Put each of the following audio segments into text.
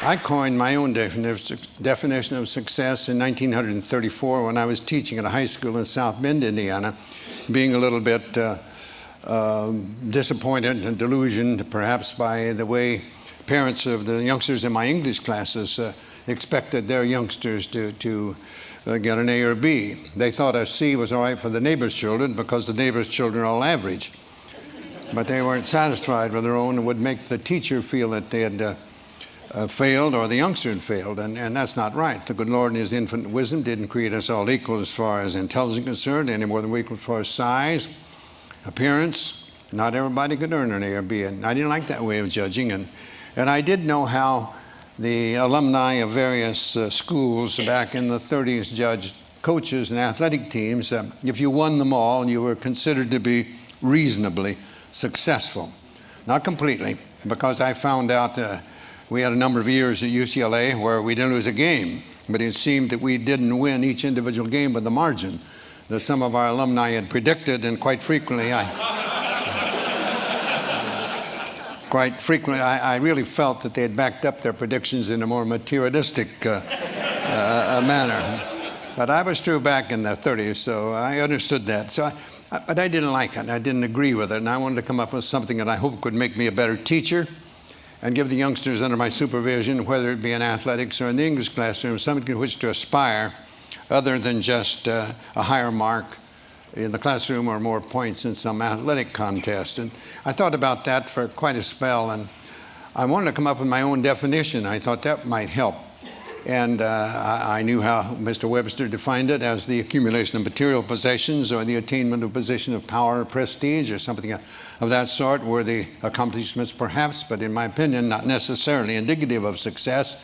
I coined my own definition of success in 1934 when I was teaching at a high school in South Bend, Indiana, being a little bit disappointed and delusioned perhaps by the way parents of the youngsters in my English classes expected their youngsters to get an A or B. They thought a C was all right for the neighbor's children because the neighbor's children are all average. But they weren't satisfied with their own and would make the teacher feel that they had failed or the youngster had failed, and that's not right. The good Lord in his infinite wisdom didn't create us all equal as far as intelligence is concerned, any more than we're equal as far as size, appearance. Not everybody could earn an A or B, and I didn't like that way of judging, and I did know how the alumni of various schools back in the 30s judged coaches and athletic teams. If you won them all, you were considered to be reasonably successful. Not completely, because I found out we had a number of years at UCLA where we didn't lose a game, but it seemed that we didn't win each individual game by the margin that some of our alumni had predicted, and quite frequently I really felt that they had backed up their predictions in a more materialistic manner. But I was true back in the 30s, so I understood that. But I didn't like it, I didn't agree with it, and I wanted to come up with something that I hope could make me a better teacher and give the youngsters under my supervision, whether it be in athletics or in the English classroom, something to which to aspire other than just a higher mark in the classroom or more points in some athletic contest. And I thought about that for quite a spell, and I wanted to come up with my own definition. I thought that might help. And I knew how Mr. Webster defined it as the accumulation of material possessions or the attainment of a position of power or prestige or something of that sort, worthy accomplishments perhaps, but in my opinion, not necessarily indicative of success.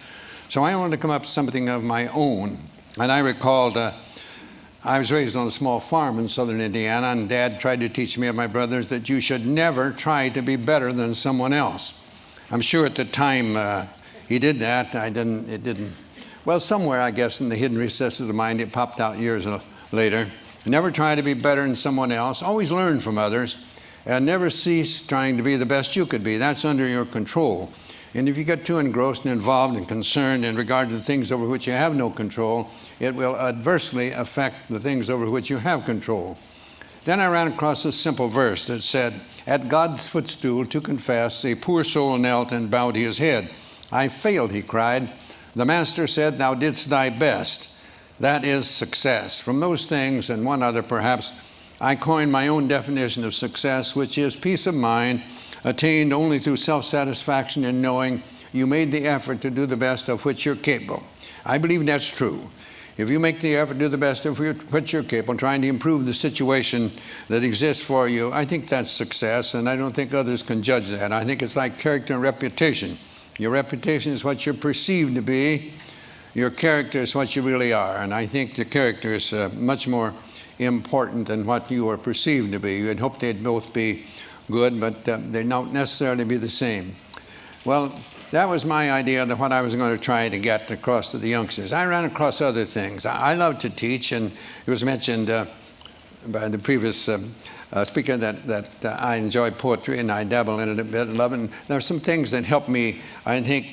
So I wanted to come up with something of my own. And I recalled I was raised on a small farm in southern Indiana, and Dad tried to teach me and my brothers that you should never try to be better than someone else. I'm sure at the time he did that, well, somewhere, I guess, in the hidden recesses of the mind, it popped out years later. Never try to be better than someone else. Always learn from others. And never cease trying to be the best you could be. That's under your control. And if you get too engrossed and involved and concerned in regard to the things over which you have no control, it will adversely affect the things over which you have control. Then I ran across this simple verse that said, "At God's footstool to confess, a poor soul knelt and bowed his head. I failed," he cried. "The Master said, thou didst thy best." That is success. From those things and one other perhaps, I coined my own definition of success, which is peace of mind attained only through self-satisfaction in knowing you made the effort to do the best of which you're capable. I believe that's true. If you make the effort to do the best of which you're capable, trying to improve the situation that exists for you, I think that's success, and I don't think others can judge that. I think it's like character and reputation. Your reputation is what you're perceived to be. Your character is what you really are, and I think the character is much more important than what you are perceived to be. You'd hope they'd both be good, but they don't necessarily be the same. Well, that was my idea of what I was going to try to get across to the youngsters. I ran across other things. I love to teach, and it was mentioned by the previous speaker that I enjoy poetry, and I dabble in it a bit and love it. And there are some things that help me, I think,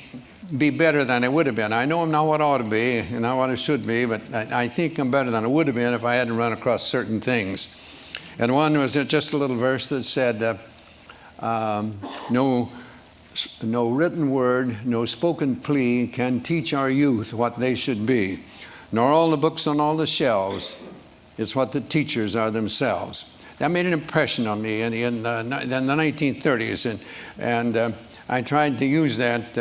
be better than I would have been. I know I'm not what I ought to be and not what I should be, but I think I'm better than I would have been if I hadn't run across certain things. And one was just a little verse that said, no written word, no spoken plea can teach our youth what they should be, nor all the books on all the shelves. It's what the teachers are themselves. That made an impression on me in the 1930s, and I tried to use that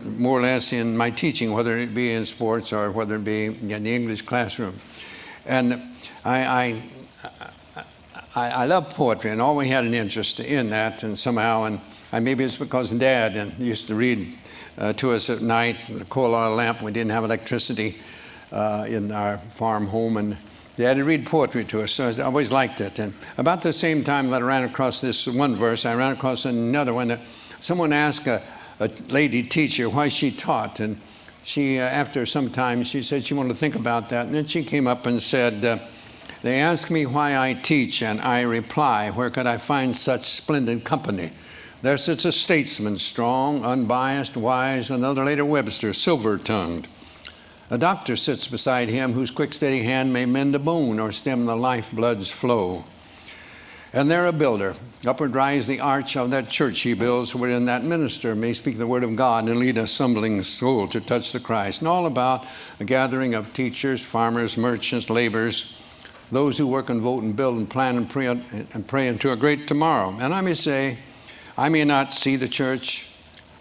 more or less in my teaching, whether it be in sports or whether it be in the English classroom. And I love poetry and always had an interest in that, and somehow, and maybe it's because Dad used to read to us at night with a coal oil lamp. We didn't have electricity in our farm home, and Dad would read poetry to us, so I always liked it. And about the same time that I ran across this one verse, I ran across another one that someone asked a lady teacher why she taught, and she, after some time, she said she wanted to think about that, and then she came up and said, they ask me why I teach, and I reply, where could I find such splendid company? There sits a statesman, strong, unbiased, wise, another later Webster, silver-tongued. A doctor sits beside him whose quick, steady hand may mend a bone or stem the lifeblood's flow. And there a builder, upward rise the arch of that church he builds, wherein that minister may speak the word of God and lead a stumbling soul to touch the Christ. And all about a gathering of teachers, farmers, merchants, laborers, those who work and vote and build and plan and pray into a great tomorrow. And I may say, I may not see the church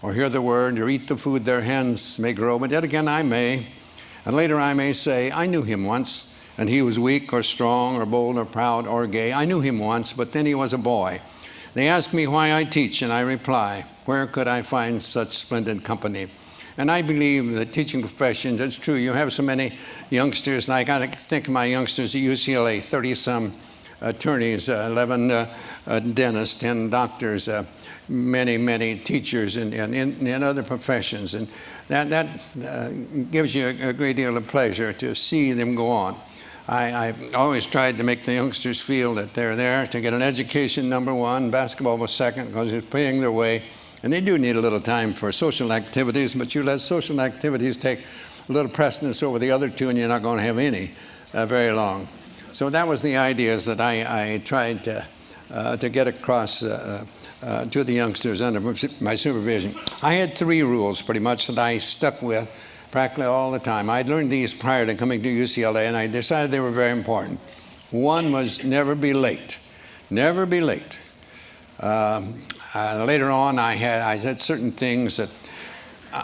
or hear the word or eat the food their hands may grow, but yet again I may. And later I may say, I knew him once, and he was weak or strong or bold or proud or gay. I knew him once, but then he was a boy. They ask me why I teach, and I reply, where could I find such splendid company? And I believe the teaching profession, that's true. You have so many youngsters, like I think of my youngsters at UCLA, 30-some attorneys, 11 dentists, 10 doctors, many teachers in other professions. And that gives you a great deal of pleasure to see them go on. I've always tried to make the youngsters feel that they're there to get an education, number one. Basketball was second because it's paying their way. And they do need a little time for social activities, but you let social activities take a little precedence over the other two, and you're not going to have any very long. So that was the ideas that I tried to get across to the youngsters under my supervision. I had 3 rules pretty much that I stuck with practically all the time. I'd learned these prior to coming to UCLA, and I decided they were very important. One was never be late. Never be late. Later on, I had certain things that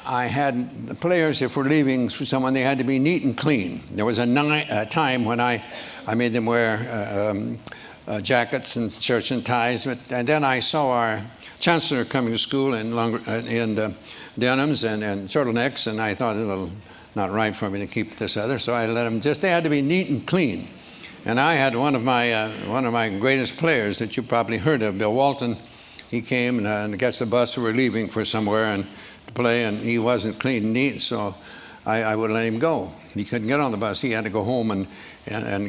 I had the players, if we're leaving for someone, they had to be neat and clean. There was a time when I made them wear jackets and shirts and ties, and then I saw our chancellor coming to school in denims and turtlenecks, and I thought it was a little not right for me to keep this other, so I let them they had to be neat and clean. And I had one of my greatest players that you probably heard of, Bill Walton. He came and gets the bus, we were leaving for somewhere and to play, and he wasn't clean and neat, so I would let him go. He couldn't get on the bus. He had to go home and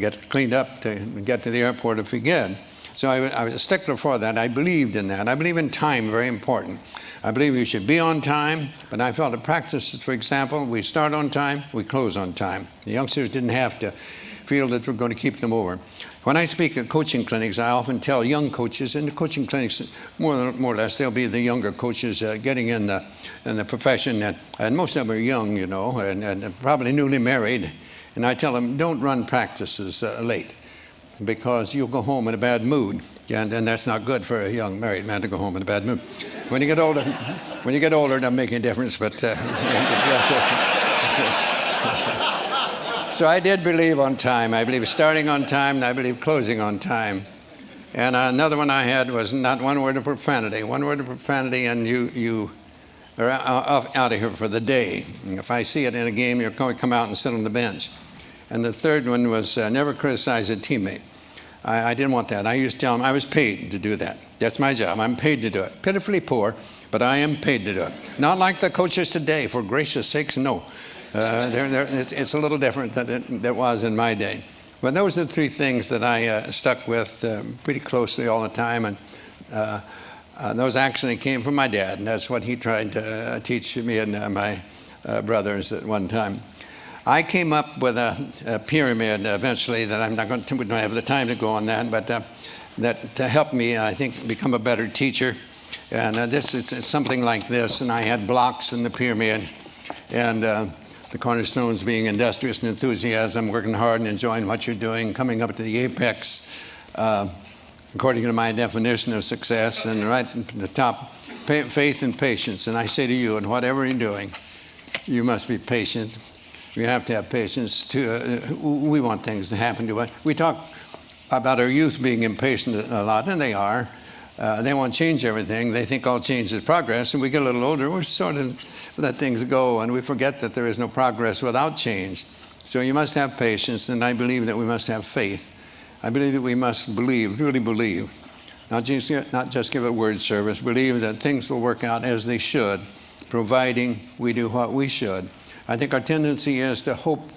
get cleaned up to get to the airport if he could. So I was a stickler for that. I believed in that. I believe in time, very important. I believe you should be on time, but I felt at practices, for example, we start on time, we close on time. The youngsters didn't have to feel that we're going to keep them over. When I speak at coaching clinics, I often tell young coaches, in the coaching clinics, more or less, they'll be the younger coaches getting in the profession, and most of them are young, you know, and probably newly married. And I tell them, don't run practices late, because you'll go home in a bad mood, and that's not good for a young married man to go home in a bad mood. When you get older, it doesn't make any difference, but so I did believe on time. I believe starting on time, and I believe closing on time. And another one I had was not one word of profanity. One word of profanity, and you are out of here for the day. And if I see it in a game, you're going to come out and sit on the bench. And the third one was never criticize a teammate. I didn't want that. I used to tell them I was paid to do that. That's my job. I'm paid to do it. Pitifully poor, but I am paid to do it. Not like the coaches today, for gracious sakes, no. It's a little different than it was in my day. But those are the 3 things that I stuck with pretty closely all the time. And those actually came from my dad, and that's what he tried to teach me and my brothers at one time. I came up with a pyramid eventually that I'm not going to, we don't have the time to go on that, but that to help me, I think, become a better teacher. And this is something like this, and I had blocks in the pyramid, and the cornerstones being industrious and enthusiasm, working hard and enjoying what you're doing, coming up to the apex, according to my definition of success, and right at the top, faith and patience. And I say to you, in whatever you're doing, you must be patient. You have to have patience. We want things to happen to us. We talk about our youth being impatient a lot, and they are. They want to change everything. They think all change is progress, and we get a little older, we sort of let things go, and we forget that there is no progress without change. So you must have patience, and I believe that we must have faith. I believe that we must believe, really believe, not just give it word service, believe that things will work out as they should, providing we do what we should. I think our tendency is to hope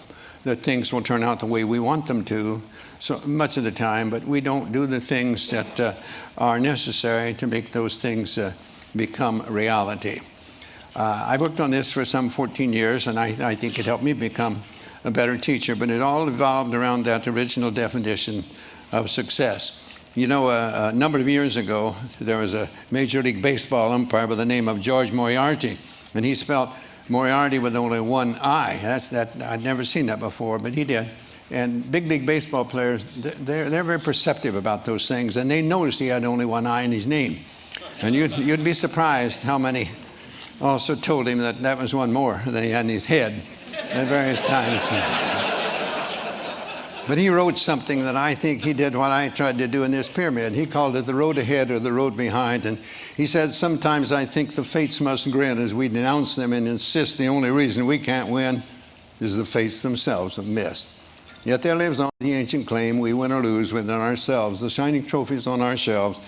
that things will turn out the way we want them to so much of the time, but we don't do the things that are necessary to make those things become reality. I worked on this for some 14 years, and I think it helped me become a better teacher, but it all evolved around that original definition of success. You know, a number of years ago, there was a Major League Baseball umpire by the name of George Moriarty, and he spelled Moriarty with only one I. I'd never seen that before, but he did. And big league baseball players, they're very perceptive about those things, and they noticed he had only one I in his name. And you'd be surprised how many also told him that that was one more than he had in his head at various times. But he wrote something that I think he did what I tried to do in this pyramid. He called it the road ahead or the road behind. And he said, sometimes I think the fates must grin as we denounce them and insist the only reason we can't win is the fates themselves have missed. Yet there lives on the ancient claim, we win or lose within ourselves. The shining trophies on our shelves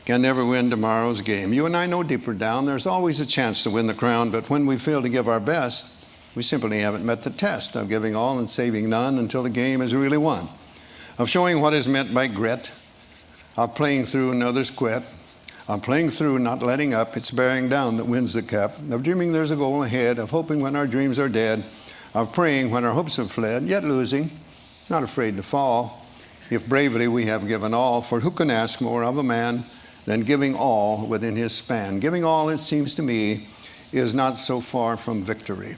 can never win tomorrow's game. You and I know deeper down there's always a chance to win the crown, but when we fail to give our best, we simply haven't met the test of giving all and saving none until the game is really won, of showing what is meant by grit, of playing through and others quit, of playing through, not letting up, it's bearing down that wins the cup, of dreaming there's a goal ahead, of hoping when our dreams are dead, of praying when our hopes have fled, yet losing, not afraid to fall, if bravely we have given all, for who can ask more of a man than giving all within his span? Giving all, it seems to me, is not so far from victory.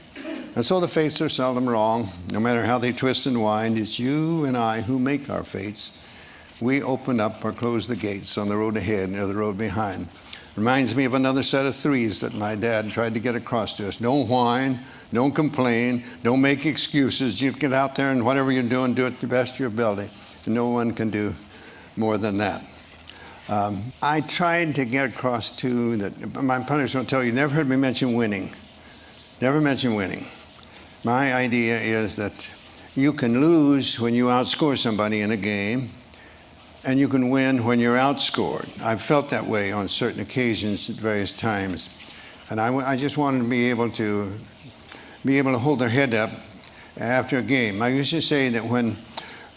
And so the fates are seldom wrong, no matter how they twist and wind. It's you and I who make our fates. We open up or close the gates on the road ahead or the road behind. Reminds me of another set of threes that my dad tried to get across to us. Don't whine, don't complain, don't make excuses. You get out there and whatever you're doing, do it to the best of your ability. And no one can do more than that. I tried to get across to that. My pundits will tell you, never heard me mention winning. Never mention winning. My idea is that you can lose when you outscore somebody in a game, and you can win when you're outscored. I've felt that way on certain occasions at various times. And I just wanted to be able to hold their head up after a game. I used to say that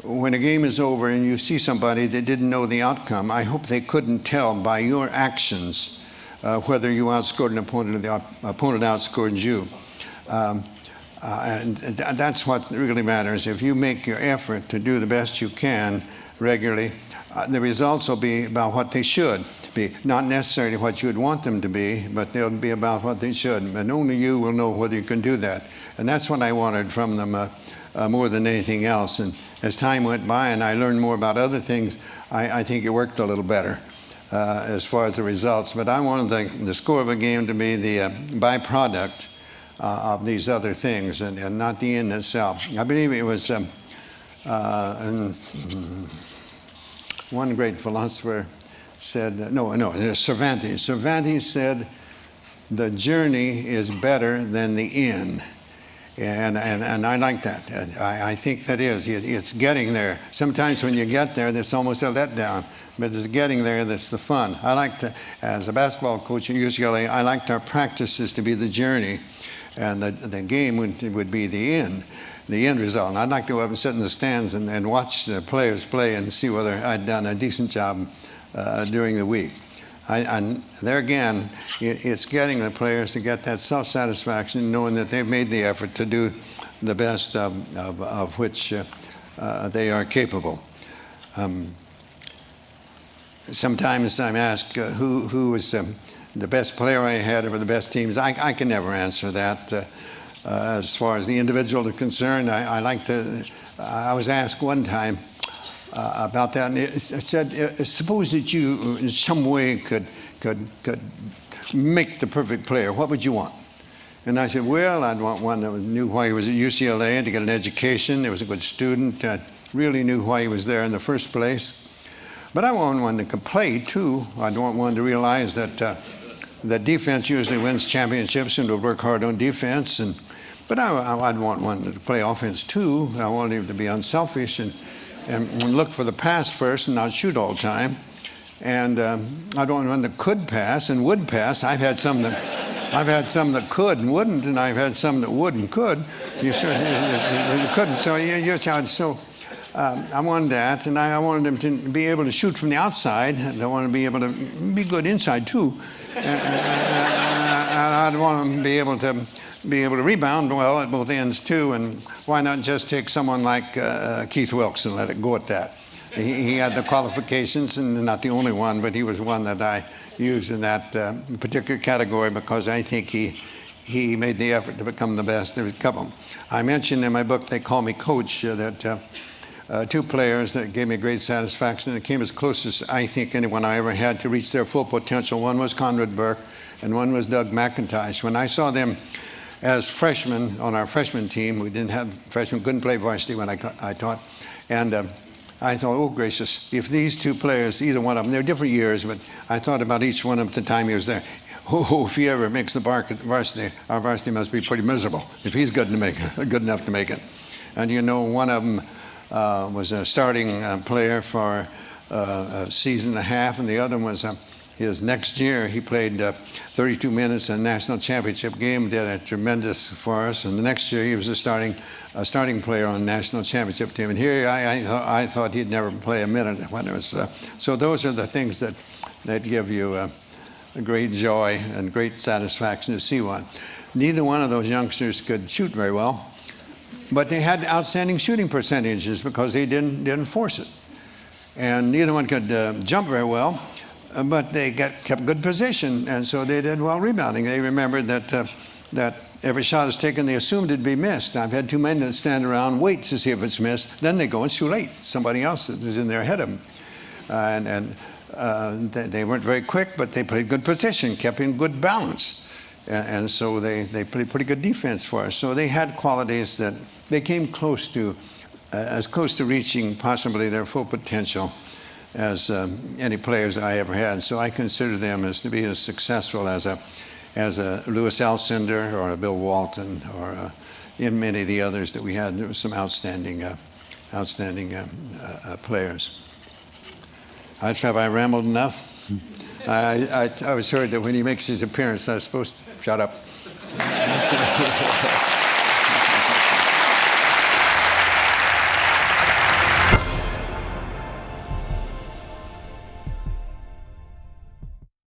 when a game is over and you see somebody that didn't know the outcome, I hope they couldn't tell by your actions whether you outscored an opponent or the opponent outscored you. And that's what really matters. If you make your effort to do the best you can regularly, the results will be about what they should be. Not necessarily what you would want them to be, but they'll be about what they should. And only you will know whether you can do that. And that's what I wanted from them more than anything else. And as time went by and I learned more about other things, I think it worked a little better as far as the results. But I wanted the score of a game to be the byproduct of these other things and not the end itself. I believe it was one great philosopher said, Cervantes. Cervantes said, the journey is better than the end. And I like that. I think that is. It's getting there. Sometimes when you get there, there's almost a letdown. But it's getting there that's the fun. I like to, as a basketball coach at UCLA, I liked our practices to be the journey. And the game would be the end result. And I'd like to go up and sit in the stands and watch the players play and see whether I'd done a decent job during the week. And there again, it's getting the players to get that self-satisfaction, knowing that they've made the effort to do the best of which they are capable. Sometimes I'm asked who was the best player I had over the best teams. I can never answer that. As far as the individual is concerned, I was asked one time about that, and it said, suppose that you in some way could make the perfect player, what would you want? And I said, well, I'd want one that knew why he was at UCLA and to get an education, that was a good student, really knew why he was there in the first place. But I want one that could play too. I'd want one to realize that that defense usually wins championships and would work hard on defense. But I'd want one to play offense too. I want him to be unselfish and look for the pass first and not shoot all the time. And I'd want one that could pass and would pass. I've had some that could and wouldn't, and I've had some that would and could. You couldn't. So I wanted that, and I wanted him to be able to shoot from the outside. I want to be able to be good inside too. I'd want them to be able to rebound well at both ends too. And why not just take someone like Keith Wilkes and let it go at that? He had the qualifications, and not the only one, but he was one that I used in that particular category because I think he made the effort to become the best. There's a couple. I mentioned in my book, They Call Me Coach, that two players that gave me great satisfaction and came as close as I think anyone I ever had to reach their full potential. One was Conrad Burke and one was Doug McIntosh. When I saw them as freshmen on our freshman team, we didn't have freshmen, couldn't play varsity when I taught, and I thought, oh gracious, if these two players, either one of them, they're different years, but I thought about each one of them at the time he was there. Oh, if he ever makes the varsity, our varsity must be pretty miserable if he's good enough to make it. And you know, one of them was a starting player for a season and a half, and the other one was his next year. He played 32 minutes in a national championship game, did a tremendous for us, and the next year he was a starting player on the national championship team. And here I thought he'd never play a minute when it was. So those are the things that give you a great joy and great satisfaction to see one. Neither one of those youngsters could shoot very well, but they had outstanding shooting percentages because they didn't force it. And neither one could jump very well, but they kept good position, and so they did well rebounding. They remembered that every shot is taken, they assumed it'd be missed. I've had too many that stand around, wait to see if it's missed, then they go, it's too late. Somebody else is in there ahead of them. They weren't very quick, but they played good position, kept in good balance. And so they played pretty good defense for us. So they had qualities that they came close to, as close to reaching possibly their full potential as any players I ever had. So I consider them as to be as successful as a Louis Alcindor or a Bill Walton or in many of the others that we had. There were some outstanding players. Have I rambled enough? I was heard that when he makes his appearance, I was supposed to shut up.